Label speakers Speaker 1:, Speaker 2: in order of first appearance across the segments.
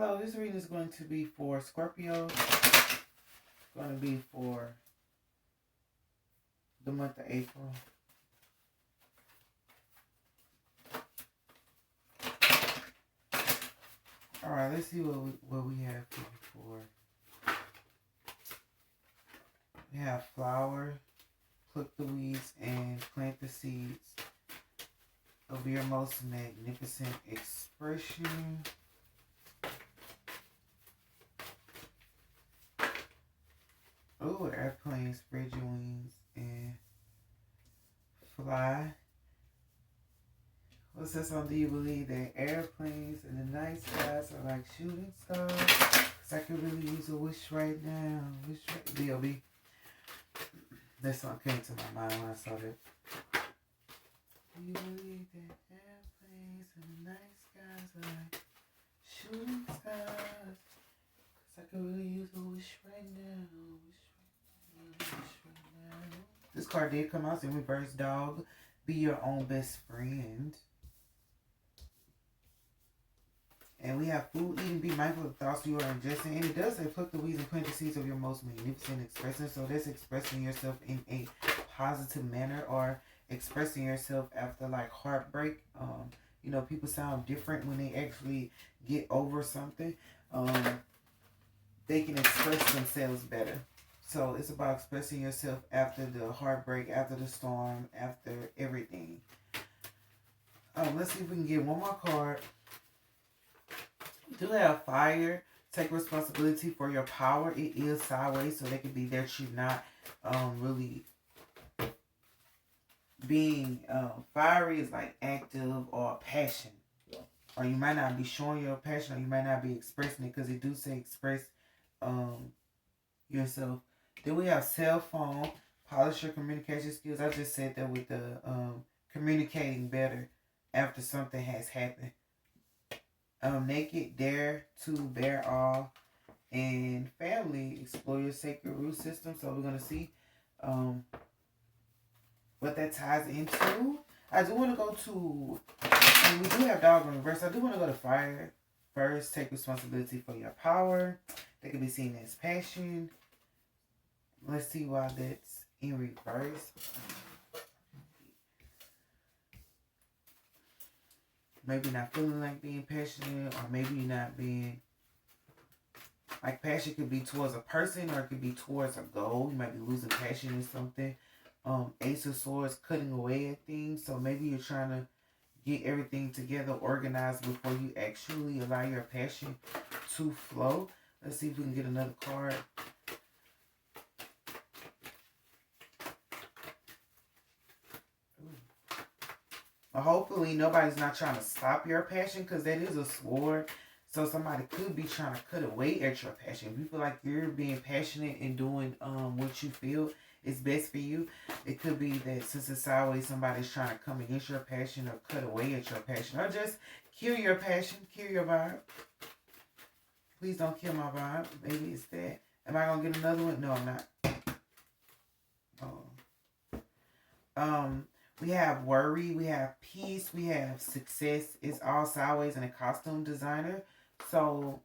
Speaker 1: Hello, this reading is going to be for Scorpio. It's going to be for the month of April. Alright, let's see what we have for. We have flower, pluck the weeds, and plant the seeds of your most magnificent expression. Oh, airplane, spread your wings and fly. What's this on? Do you believe that airplanes and the night skies are like shooting stars? Because I could really use a wish right now. Wish right, B.O.B. That song came to my mind when I saw that. Do you believe that airplanes and the night skies are like shooting stars? Because I could really use a wish right now. This card did come out in reverse, dog. Be your own best friend. And we have food, eating, be mindful of thoughts you are ingesting. And it does say pluck the weeds and plant the seeds of your most magnificent expression. So that's expressing yourself in a positive manner or expressing yourself after like heartbreak. You know, people sound different when they actually get over something. They can express themselves better. So it's about expressing yourself after the heartbreak, after the storm, after everything. Let's see if we can get one more card. We do have fire. Take responsibility for your power. It is sideways, so that could be that you're not really being fiery is like active or passion. Or you might not be showing your passion, or you might not be expressing it, because it do say express yourself. Then we have cell phone, polish your communication skills. I just said that with the communicating better after something has happened. Naked, dare to bear all, and family, explore your sacred root system. So we're going to see what that ties into. I do want to go to, and we do have dog in reverse. I do want to go to fire first. Take responsibility for your power. That can be seen as passion. Let's see why that's in reverse. Maybe not feeling like being passionate, or maybe you're not being, like passion could be towards a person or it could be towards a goal. You might be losing passion in something. Ace of Swords, cutting away at things. So maybe you're trying to get everything together, organized before you actually allow your passion to flow. Let's see if we can get another card. Hopefully nobody's not trying to stop your passion, because that is a sword. So somebody could be trying to cut away at your passion. If you feel like you're being passionate and doing what you feel is best for you, it could be that since it's sideways, somebody's trying to come against your passion or cut away at your passion, or just kill your passion, kill your vibe. Please don't kill my vibe. Maybe it's that. Am I gonna get another one? No, I'm not. We have worry, we have peace, we have success. It's all sideways in a costume designer. So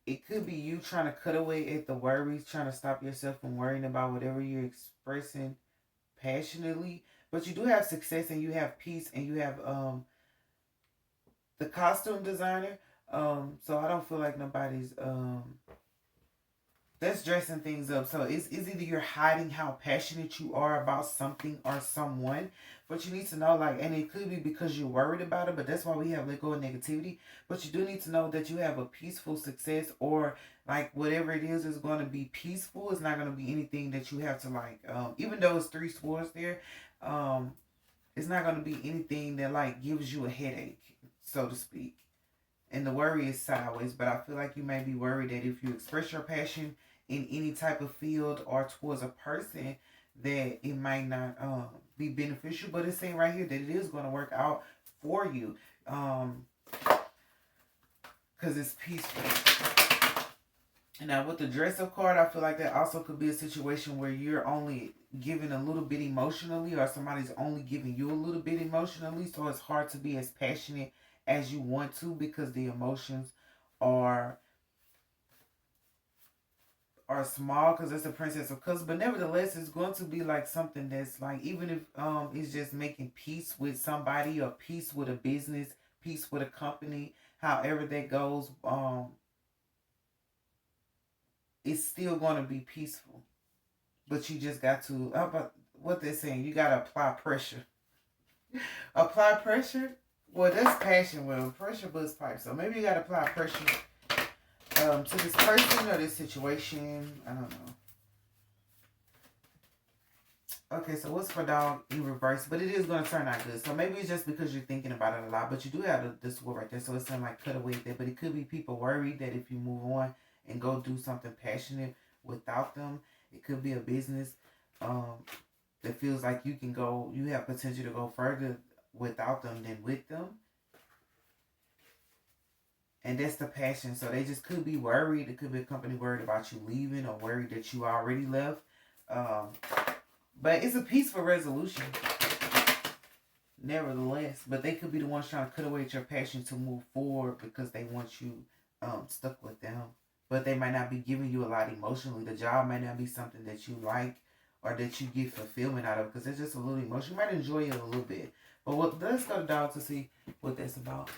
Speaker 1: it could be you trying to cut away at the worries, trying to stop yourself from worrying about whatever you're expressing passionately. But you do have success, and you have peace, and you have the costume designer. So I don't feel like nobody's that's dressing things up. So it's either you're hiding how passionate you are about something or someone, but you need to know, like, and it could be because you're worried about it, but that's why we have let go of negativity. But you do need to know that you have a peaceful success, or like whatever it is going to be peaceful. It's not going to be anything that you have to like, even though it's 3 swords there, it's not going to be anything that like gives you a headache, so to speak. And the worry is sideways, but I feel like you may be worried that if you express your passion in any type of field or towards a person, that it might not be beneficial. But it's saying right here that it is going to work out for you, because it's peaceful. Now with the dress up card, I feel like that also could be a situation where you're only giving a little bit emotionally, or somebody's only giving you a little bit emotionally, so it's hard to be as passionate as you want to, because the emotions are are small, because it's a princess of cups. But nevertheless, it's going to be like something that's like, even if it's just making peace with somebody, or peace with a business, peace with a company, however that goes, it's still going to be peaceful. But you just got to, how about what they're saying, you got to apply pressure. Apply pressure. Well, that's passion. Well, pressure builds pipe. So maybe you got to apply pressure to this person or this situation. I don't know. Okay, so what's for dog in reverse? But it is going to turn out good. So maybe it's just because you're thinking about it a lot. But you do have this word right there. So it's something like cut away there. But it could be people worried that if you move on and go do something passionate without them, it could be a business um, that feels like you can go, you have potential to go further without them than with them. And that's the passion. So they just could be worried. It could be a company worried about you leaving, or worried that you already left. Um, but it's a peaceful resolution, nevertheless. But they could be the ones trying to cut away your passion to move forward, because they want you stuck with them. But they might not be giving you a lot emotionally. The job might not be something that you like or that you get fulfillment out of, because it's just a little emotion. You might enjoy it a little bit. But let's go to dog to see what that's about.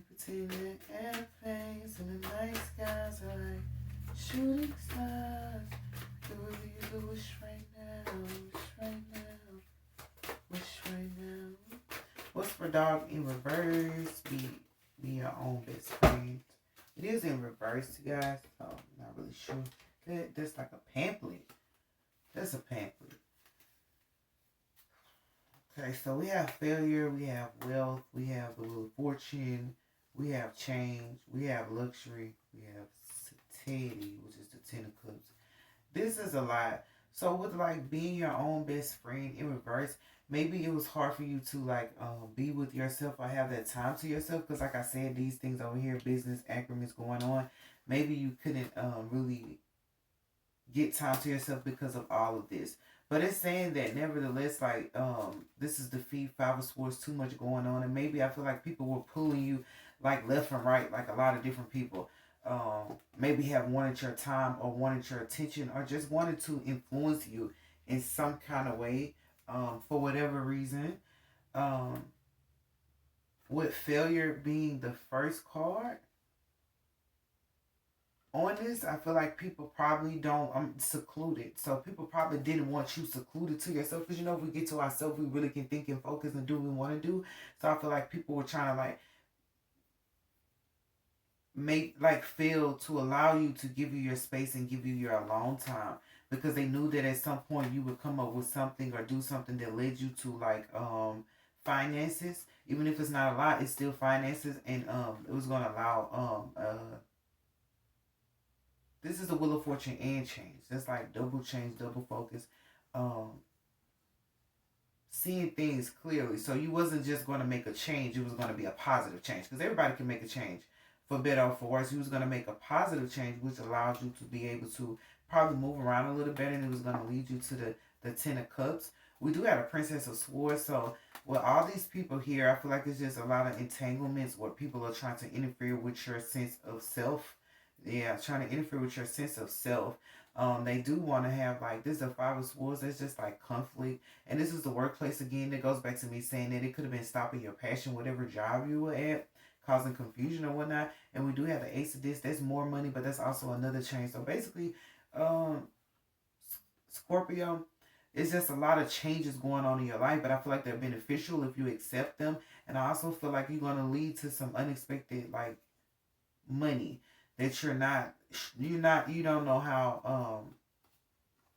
Speaker 1: Between the airplanes and the night skies are like shooting stars. Do you wish right now? Wish right now. Wish right now. What's for dog in reverse? Be your own best friend. It is in reverse, you guys. So I'm not really sure. That's like a pamphlet. That's a pamphlet. Okay, so we have failure, we have wealth, we have the wheel of fortune, we have change, we have luxury, we have satiety, which is the Ten of Cups. This is a lot. So with like being your own best friend in reverse, maybe it was hard for you to like be with yourself or have that time to yourself, because like I said, these things over here, business agreements going on, maybe you couldn't really get time to yourself because of all of this. But it's saying that nevertheless, like this is defeat, Five of Swords, too much going on, and maybe I feel like people were pulling you like left and right, like a lot of different people. Maybe have wanted your time or wanted your attention or just wanted to influence you in some kind of way, for whatever reason. Um, with failure being the first card, on this, I feel like people probably don't. I'm secluded, so people probably didn't want you secluded to yourself, because if we get to ourselves, we really can think and focus and do what we want to do. So I feel like people were trying to like make like feel to allow you to give you your space and give you your alone time, because they knew that at some point you would come up with something or do something that led you to like finances. Even if it's not a lot, it's still finances, and it was gonna allow this is the Wheel of Fortune and change. That's like double change, double focus. Um, Seeing things clearly. So you wasn't just going to make a change. It was going to be a positive change. Because everybody can make a change. For better or for worse. He was going to make a positive change, which allows you to be able to probably move around a little better. And it was going to lead you to the Ten of Cups. We do have a Princess of Swords. So with all these people here, I feel like it's just a lot of entanglements where people are trying to interfere with your sense of self. Yeah, trying to interfere with your sense of self. They do want to have like this is a Five of Swords. That's just like conflict, and this is the workplace again. That goes back to me saying that it could have been stopping your passion, whatever job you were at, causing confusion or whatnot. And we do have the Ace of this. That's more money, but that's also another change. So basically, um, Scorpio, it's just a lot of changes going on in your life, but I feel like they're beneficial if you accept them. And I also feel like you're gonna lead to some unexpected like money that you don't know how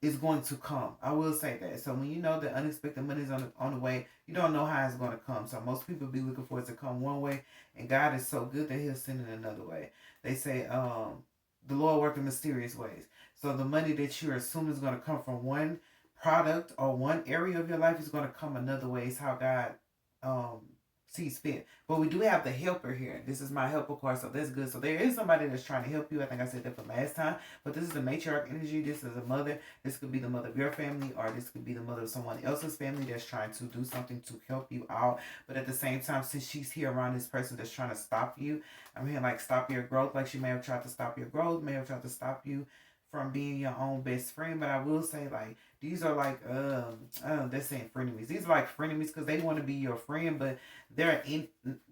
Speaker 1: it's going to come. I will say that. So when you know that unexpected money is on the way, you don't know how it's going to come. So most people be looking for it to come one way, and God is so good that He'll send it another way. They say the Lord works in mysterious ways. So the money that you're assuming is going to come from one product or one area of your life is going to come another way. It's how God um sees fit. But we do have the helper here. This is my helper card, so that's good. So there is somebody that's trying to help you. I think I said that for last time. But this is the matriarch energy. This is a mother. This could be the mother of your family, or this could be the mother of someone else's family that's trying to do something to help you out. But at the same time, since she's here around this person that's trying to stop you, I'm here like stop your growth. Like she may have tried to stop your growth, may have tried to stop you from being your own best friend. But I will say, like, these are like they're saying frenemies. These are like frenemies because they want to be your friend, but they're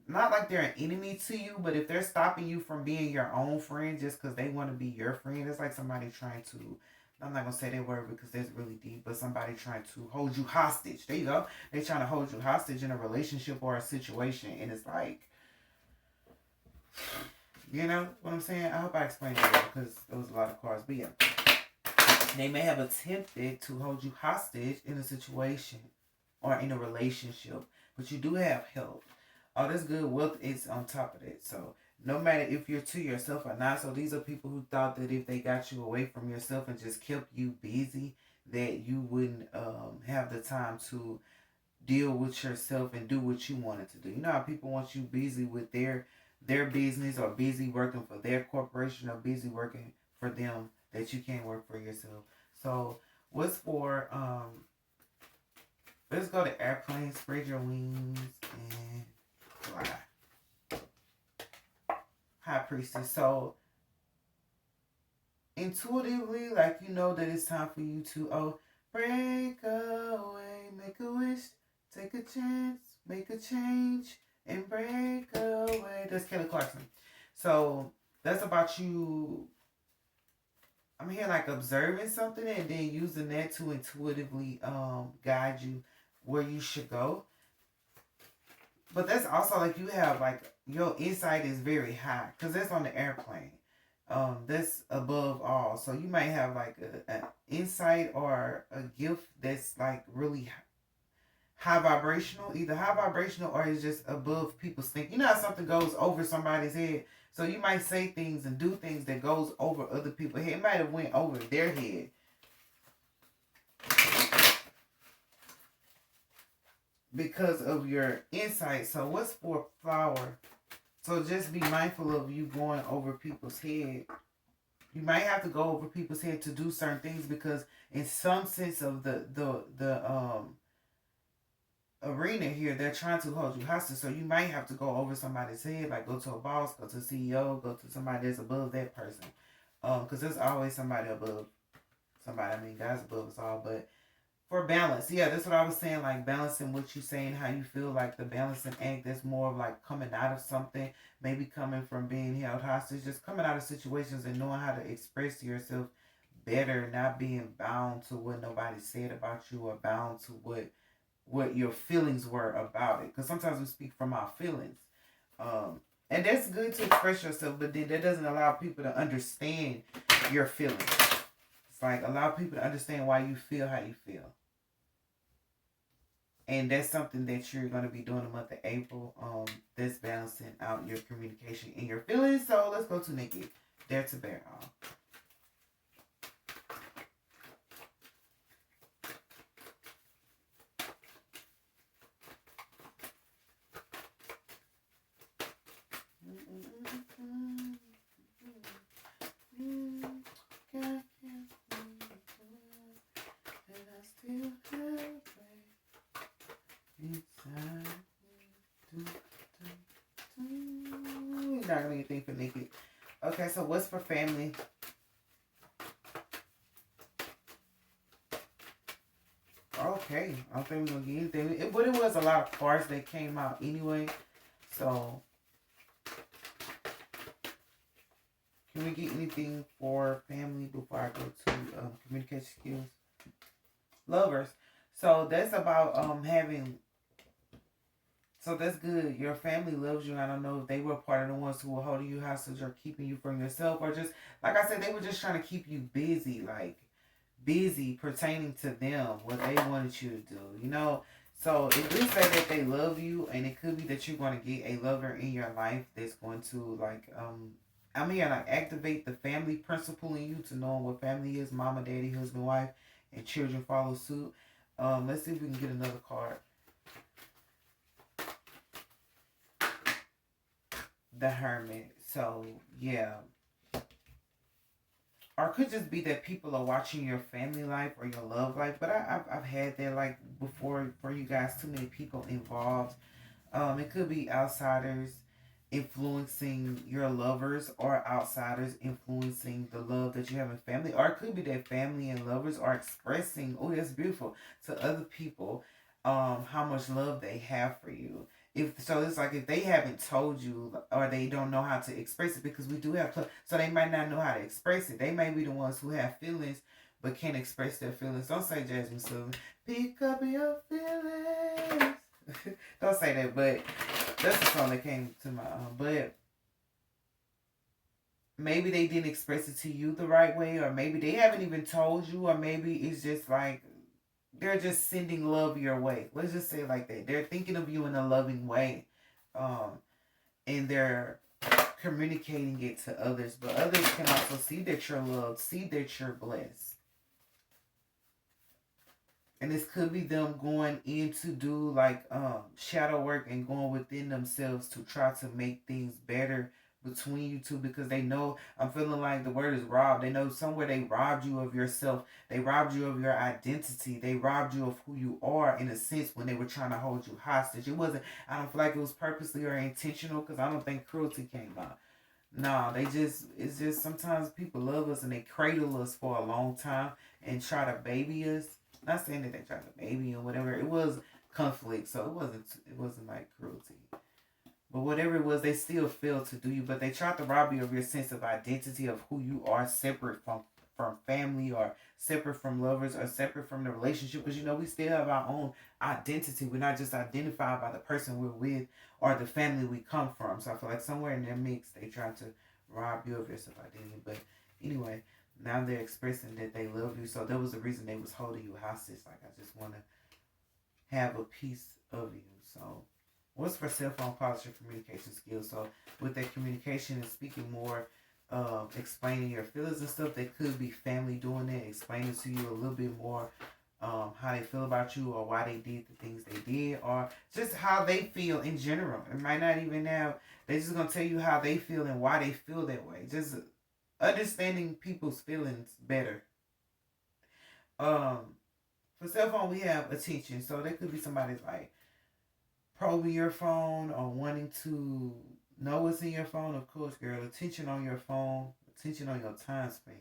Speaker 1: not like they're an enemy to you. But if they're stopping you from being your own friend just because they want to be your friend, it's like somebody trying to, I'm not gonna say that word because that's really deep, but somebody trying to hold you hostage. There you go. They're trying to hold you hostage in a relationship or a situation, and it's like, you know what I'm saying? I hope I explained it well because there was a lot of cards. But yeah, they may have attempted to hold you hostage in a situation or in a relationship, but you do have help. Oh, that's good. Wealth is on top of that. So no matter if you're to yourself or not, so these are people who thought that if they got you away from yourself and just kept you busy, that you wouldn't have the time to deal with yourself and do what you wanted to do. You know how people want you busy with their business, or busy working for their corporation, or busy working for them, that you can't work for yourself. So what's for let's go to airplane, spread your wings and fly. High priestess. So intuitively, like, you know that it's time for you to break away, make a wish, take a chance, make a change, and break away. That's Kelly Clarkson. So that's about you. I'm here like observing something and then using that to intuitively guide you where you should go. But that's also like you have like your insight is very high because that's on the airplane. That's above all. So you might have like an insight or a gift that's like really high vibrational, either high vibrational or it's just above people's thinking. You know how something goes over somebody's head, so you might say things and do things that goes over other people's head. It might have went over their head because of your insight. So what's for flower? So just be mindful of you going over people's head. You might have to go over people's head to do certain things because in some sense of the arena here, they're trying to hold you hostage. So you might have to go over somebody's head, like go to a boss, go to a CEO, go to somebody that's above that person. Because there's always somebody above somebody. I mean, God's above us all, but for balance, yeah, that's what I was saying. Like balancing what you say and how you feel. Like the balancing act. That's more of like coming out of something. Maybe coming from being held hostage. Just coming out of situations and knowing how to express yourself better. Not being bound to what nobody said about you, or bound to what your feelings were about it. Because sometimes we speak from our feelings. And that's good to express yourself, but then that doesn't allow people to understand your feelings. It's like allow people to understand why you feel how you feel. And that's something that you're going to be doing the month of April. That's balancing out your communication and your feelings. So let's go to Nikki. Dare to bear all. Not gonna anything for Nikki. Okay, so what's for family? Okay, I don't think we're gonna get anything. But it was a lot of cards that came out anyway. So can we get anything for family before I go to communication skills? Lovers. So that's about having. So that's good. Your family loves you. I don't know if they were part of the ones who were holding you hostage or keeping you from yourself, or just like I said, they were just trying to keep you busy, like busy pertaining to them, what they wanted you to do, you know. So it do say that they love you, and it could be that you're going to get a lover in your life that's going to like I'm here like activate the family principle in you to know what family is: mama, daddy, husband, wife, and children follow suit. Let's see if we can get another card. the Hermit. So yeah, or it could just be that people are watching your family life or your love life. But I've had that like before for you guys, too many people involved. It could be outsiders influencing your lovers or outsiders influencing the love that you have in family. Or it could be that family and lovers are expressing, oh, that's beautiful, to other people how much love they have for you. If so, it's like if they haven't told you or they don't know how to express it, because we do have so they might not know how to express it. They may be the ones who have feelings but can't express their feelings. Don't say Jasmine Sullivan. Pick up your feelings. Don't say that, but that's the song that came to my but maybe they didn't express it to you the right way, or maybe they haven't even told you, or maybe it's just like they're just sending love your way. Let's just say it like that. They're thinking of you in a loving way. Um, and they're communicating it to others. But others can also see that you're loved, see that you're blessed. And this could be them going in to do like shadow work and going within themselves to try to make things better between you two, because they know, I'm feeling like the word is robbed. They know somewhere they robbed you of yourself. They robbed you of your identity. They robbed you of who you are in a sense when they were trying to hold you hostage. It wasn't, I don't feel like it was purposely or intentional, because I don't think cruelty came out. No, it's just sometimes people love us and they cradle us for a long time and try to baby us. Not saying that they tried to baby or whatever. It was conflict, so it wasn't like cruelty. But whatever it was, they still failed to do you. But they tried to rob you of your sense of identity, of who you are, separate from family, or separate from lovers, or separate from the relationship. Because we still have our own identity. We're not just identified by the person we're with or the family we come from. So I feel like somewhere in their mix, they tried to rob you of your self identity. But anyway, now they're expressing that they love you. So that was the reason they was holding you hostage. Like, I just want to have a piece of you. So what's for cell phone polish and communication skills? So with that communication and speaking more, explaining your feelings and stuff, that could be family doing it, explaining to you a little bit more how they feel about you, or why they did the things they did, or just how they feel in general. It might not even have, they're just going to tell you how they feel and why they feel that way. Just understanding people's feelings better. Um, for cell phone, we have attention. So there could be somebody's like probing your phone or wanting to know what's in your phone. Of course, girl, attention on your phone, attention on your time span.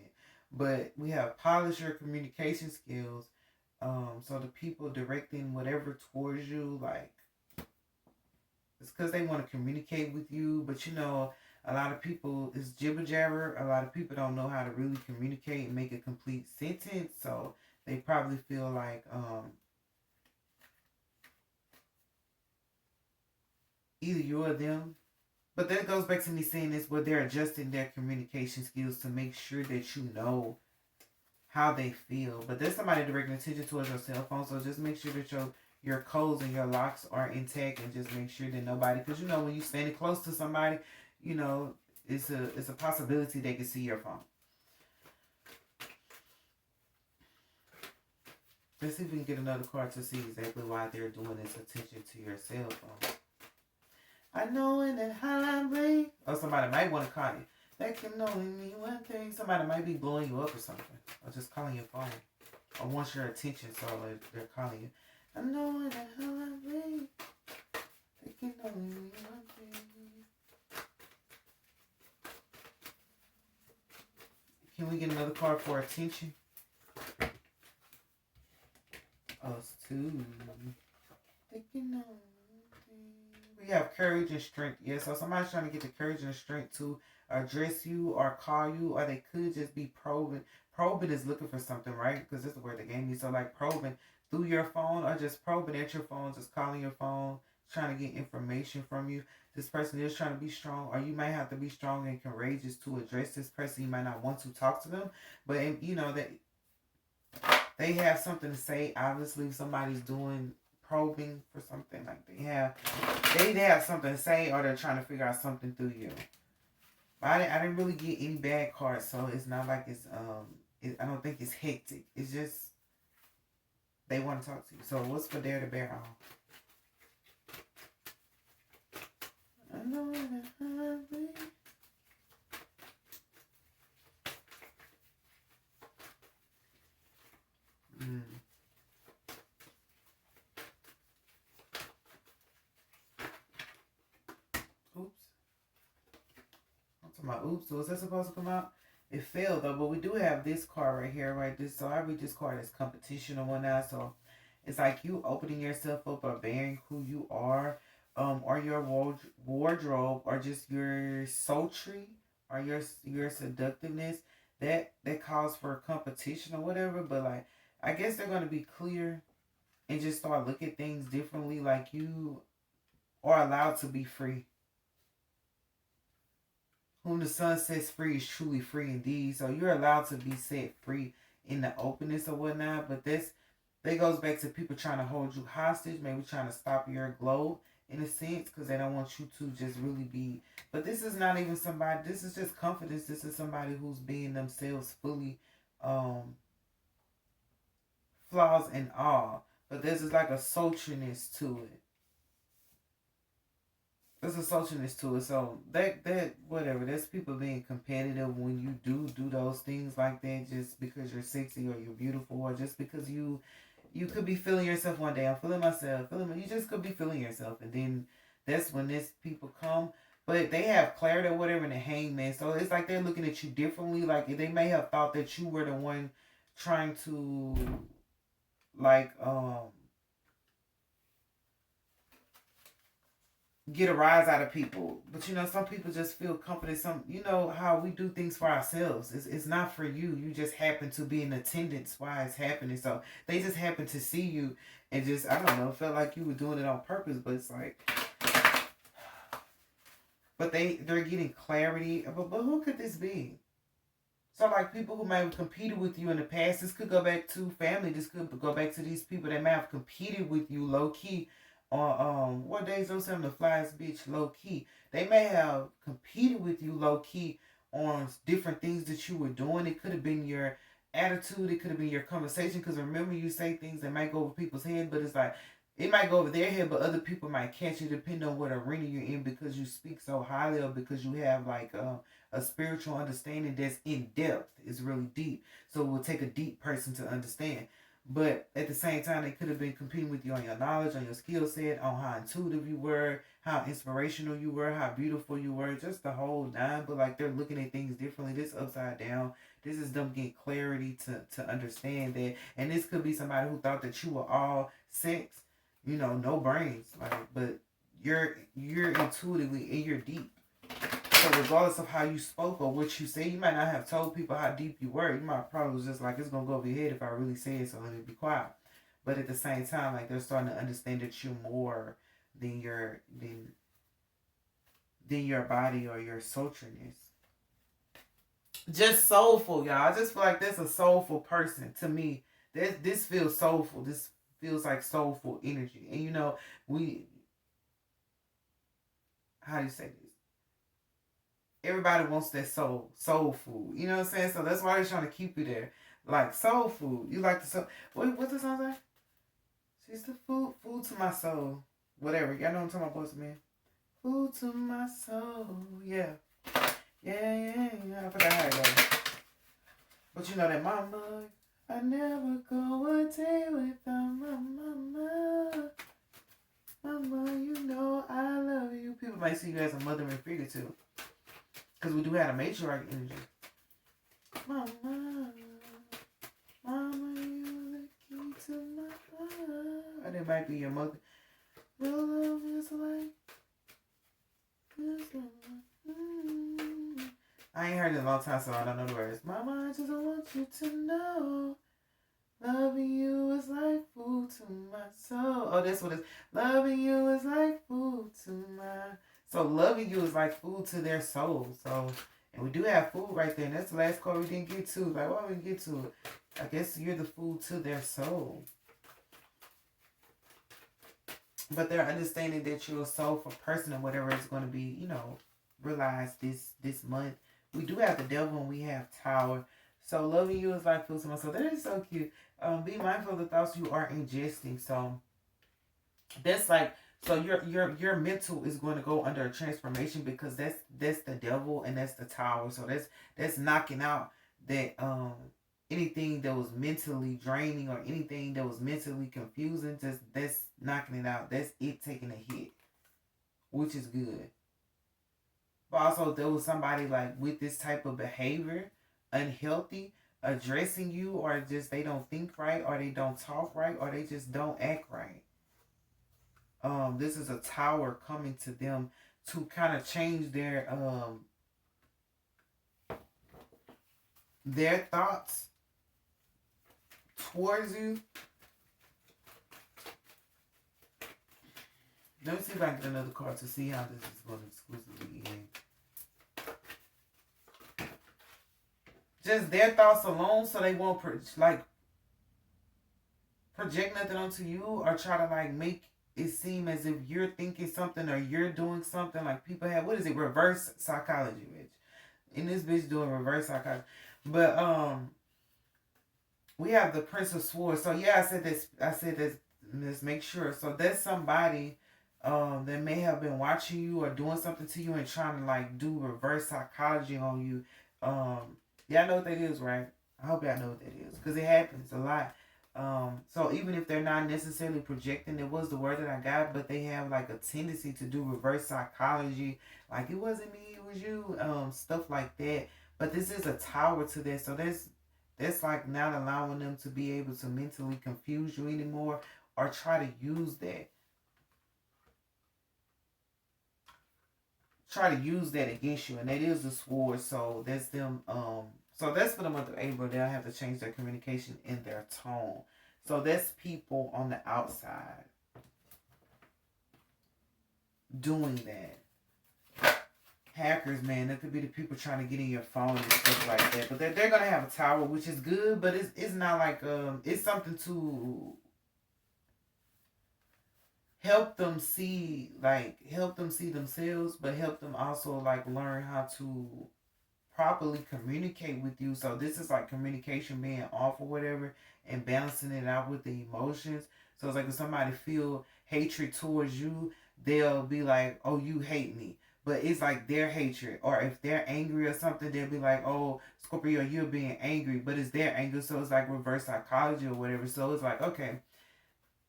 Speaker 1: But we have polish your communication skills. So the people directing whatever towards you, like, it's because they want to communicate with you. But a lot of people is jibber jabber. A lot of people don't know how to really communicate and make a complete sentence. So they probably feel like either you or them. But that goes back to me saying this, where they're adjusting their communication skills to make sure that you know how they feel. But there's somebody directing attention towards your cell phone, so just make sure that your codes and your locks are intact, and just make sure that nobody, because when you're standing close to somebody, it's a possibility they can see your phone. Let's see if we can get another card to see exactly why they're doing this attention to your cell phone. I know in that hotline bling. Oh, somebody might want to call you. That can only mean one thing. Somebody might be blowing you up or something. Or just calling your phone. Or wants your attention, so they're calling you. I know in that hotline bling. That can only mean one thing. Can we get another card for attention? Us too. That can only. We have courage and strength. Yeah, so somebody's trying to get the courage and the strength to address you or call you, or they could just be probing. Probing is looking for something, right? Because that's the word they gave me. So like probing through your phone, or just probing at your phone, just calling your phone, trying to get information from you. This person is trying to be strong, or you might have to be strong and courageous to address this person. You might not want to talk to them, but that they have something to say. Obviously, if somebody's doing probing for something, like they have something to say, or they're trying to figure out something through you. But I didn't really get any bad cards, so it's not like it's I don't think it's hectic. It's just they want to talk to you. So what's for Dare to Bear on? I know my oops. So is that supposed to come out? It failed though, but we do have this card right here, right? This, so I read this card as competition or whatnot. So it's like you opening yourself up or bearing who you are, or your wardrobe, or just your sultry, or your seductiveness. That calls for competition or whatever. But like, I guess they're gonna be clear and just start looking at things differently. Like you are allowed to be free. Whom the sun sets free is truly free indeed. So you're allowed to be set free in the openness or whatnot. But that goes back to people trying to hold you hostage, maybe trying to stop your glow in a sense, because they don't want you to just really be. But this is not even somebody. This is just confidence. This is somebody who's being themselves fully, flaws and all. But there's just like a sultriness to it. There's a socialness to it. So that whatever. That's people being competitive when you do those things like that, just because you're sexy or you're beautiful, or just because you could be feeling yourself one day. I'm feeling myself. You just could be feeling yourself, and then that's when this people come. But they have clarity or whatever in the hangman. So it's like they're looking at you differently. Like they may have thought that you were the one trying to like get a rise out of people. But some people just feel confident. Some, how we do things for ourselves. It's not for you. You just happen to be in attendance while it's happening. So they just happen to see you and just, I don't know, felt like you were doing it on purpose. But it's like, but they're getting clarity. But who could this be? So like people who may have competed with you in the past, this could go back to family. This could go back to these people that may have competed with you low key on what days those having the flyest bitch low key. They may have competed with you low key on different things that you were doing. It could have been your attitude, it could have been your conversation. Because remember, you say things that might go over people's head, but it's like it might go over their head, but other people might catch it depending on what arena you're in, because you speak so highly, or because you have like a spiritual understanding that's in depth, is really deep. So it will take a deep person to understand. But at the same time, they could have been competing with you on your knowledge, on your skill set, on how intuitive you were, how inspirational you were, how beautiful you were, just the whole nine. But like they're looking at things differently. This upside down. This is them getting clarity to understand that. And this could be somebody who thought that you were all sex, no brains. Like, but you're intuitively and you're deep. So regardless of how you spoke or what you said, you might not have told people how deep you were. You might probably was just like, it's gonna go over your head if I really say it, so let me be quiet. But at the same time, like they're starting to understand that you're more than your body or your sultriness. Just soulful, y'all. I just feel like that's a soulful person to me. This feels soulful. This feels like soulful energy. And how do you say this? Everybody wants that soul food. You know what I'm saying? So that's why they're trying to keep you there. Like soul food. You like the soul. What's the song say? She's the food to my soul. Whatever. Y'all know what I'm talking about, boys, man. Food to my soul. Yeah. Yeah. I forgot how it goes. But you know that mama. I never go a day without my mama. Mama, I love you. People might see you as a mothering figure too. Because we do have a matriarch energy. Mama, you the key to my heart. Or that might be your mother. Real love is like this. I ain't heard it in a long time, so I don't know the words. Mama, I just want you to know. Loving you is like food to my soul. Oh, that's what it is. Loving you is like food to my. So loving you is like food to their soul. So, and we do have food right there. And that's the last card we didn't get to. Like, why we didn't get to it? I guess you're the food to their soul. But they're understanding that you're a soulful person or whatever is going to be, realized this month. We do have the devil and we have tower. So loving you is like food to my soul. That is so cute. Be mindful of the thoughts you are ingesting. So that's like, so your mental is going to go under a transformation, because that's the devil and that's the tower. So that's knocking out that anything that was mentally draining or anything that was mentally confusing. Just that's knocking it out. That's it taking a hit, which is good. but also there was somebody like with this type of behavior, unhealthy, addressing you, or just they don't think right, or they don't talk right, or they just don't act right. This is a tower coming to them to kind of change their thoughts towards you. Let me see if I can get another card to see how this is going to exclusively end. Just their thoughts alone, so they won't project nothing onto you, or try to like make it seem as if you're thinking something or you're doing something. Like people have, what is it, reverse psychology, bitch. And this bitch doing reverse psychology. But we have the Prince of Swords. So yeah, I said this. Let's make sure. So there's somebody that may have been watching you or doing something to you and trying to like do reverse psychology on you. Y'all know what that is, right? I hope y'all know what that is, because it happens a lot. So even if they're not necessarily projecting, it was the word that I got, but they have like a tendency to do reverse psychology, like it wasn't me, it was you, stuff like that. But this is a tower to that, so that's like not allowing them to be able to mentally confuse you anymore or try to use that. Try to use that against you, and that is the sword. So that's them. So that's for the month of April. They'll have to change their communication in their tone. So that's people on the outside doing that. Hackers, man, that could be the people trying to get in your phone and stuff like that. But they're gonna have a tower, which is good, but it's not like it's something to help them see themselves, but help them also like learn how to properly communicate with you. So this is like communication being off or whatever, and balancing it out with the emotions. So it's like if somebody feel hatred towards you, they'll be like, oh, you hate me. But it's like their hatred. Or if they're angry or something, they'll be like, oh, Scorpio, you're being angry. But it's their anger. So it's like reverse psychology or whatever. So it's like, okay,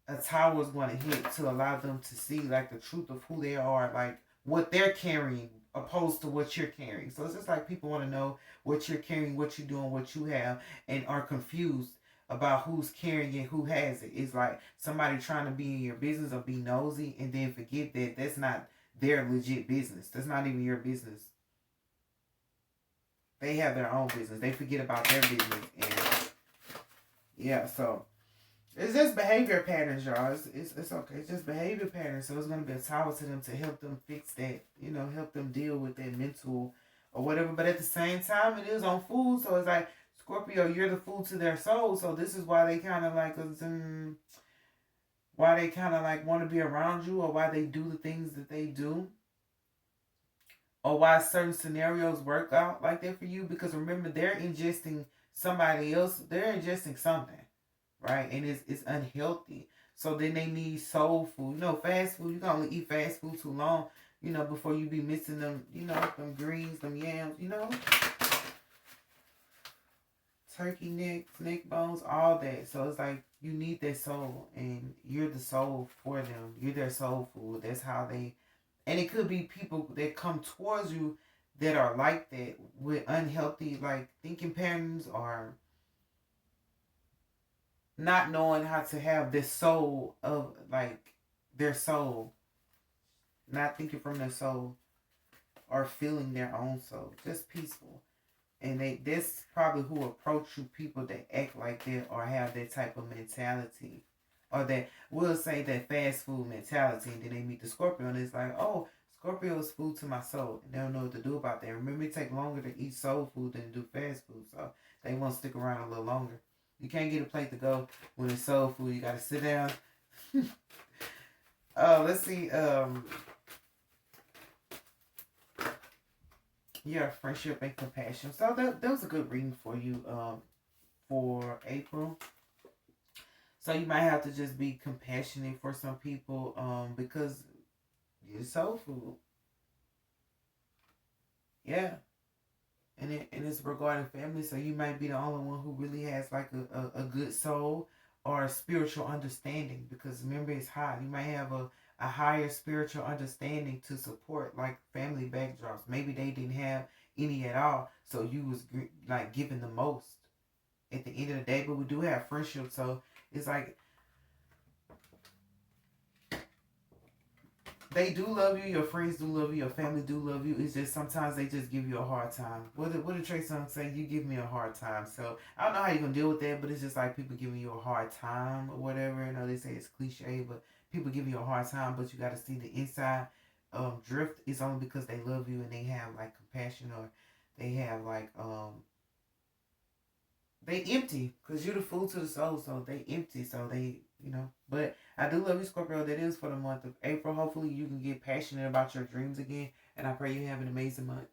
Speaker 1: a tower is going to hit to allow them to see like the truth of who they are, like what they're carrying opposed to what you're carrying. So it's just like people want to know what you're carrying, what you're doing, what you have, and are confused about who's carrying it, who has it. It's like somebody trying to be in your business or be nosy and then forget that that's not their legit business. That's not even your business. They have their own business. They forget about their business. And yeah, so it's just behavior patterns, y'all. It's okay. It's just behavior patterns. So it's going to be a tower to them to help them fix that, help them deal with that mental or whatever. But at the same time, it is on food. So it's like, Scorpio, you're the food to their soul. So this is why they kind of like, want to be around you, or why they do the things that they do, or why certain scenarios work out like that for you. Because remember, they're ingesting somebody else. They're ingesting something. Right? And it's unhealthy. So then they need soul food. Fast food, you can only eat fast food too long, before you be missing them, them greens, them yams, turkey necks, neck bones, all that. So it's like you need their soul, and you're the soul for them. You're their soul food. That's how they, and it could be people that come towards you that are like that with unhealthy like thinking patterns, or not knowing how to have this soul of like their soul, not thinking from their soul or feeling their own soul, just peaceful. And this probably who approach you, people that act like that or have that type of mentality, or that will say that fast food mentality, and then they meet the Scorpio and it's like, oh, Scorpio is food to my soul, and they don't know what to do about that. Remember, it take longer to eat soul food than to do fast food, so they won't stick around a little longer. You can't get a plate to go when it's soul food. You gotta sit down. Let's see. Yeah, friendship and compassion. So that was a good reading for you. For April. So you might have to just be compassionate for some people. Because it's soul food. Yeah. And it's regarding family, so you might be the only one who really has like a good soul or a spiritual understanding, because remember, it's hot. You might have a higher spiritual understanding to support like family backdrops. Maybe they didn't have any at all, so you was like giving the most at the end of the day. But we do have friendship, so it's like they do love you. Your friends do love you. Your family do love you. It's just sometimes they just give you a hard time. What did Trey Songz say? You give me a hard time. So I don't know how you gonna deal with that, but it's just like people giving you a hard time or whatever. I know they say it's cliche, but people give you a hard time. But you got to see the inside drift is only because they love you and they have like compassion, or they have like they empty because you're the food to the soul, so they empty, so they, you know. But I do love you, Scorpio. That is for the month of April. Hopefully, you can get passionate about your dreams again, and I pray you have an amazing month.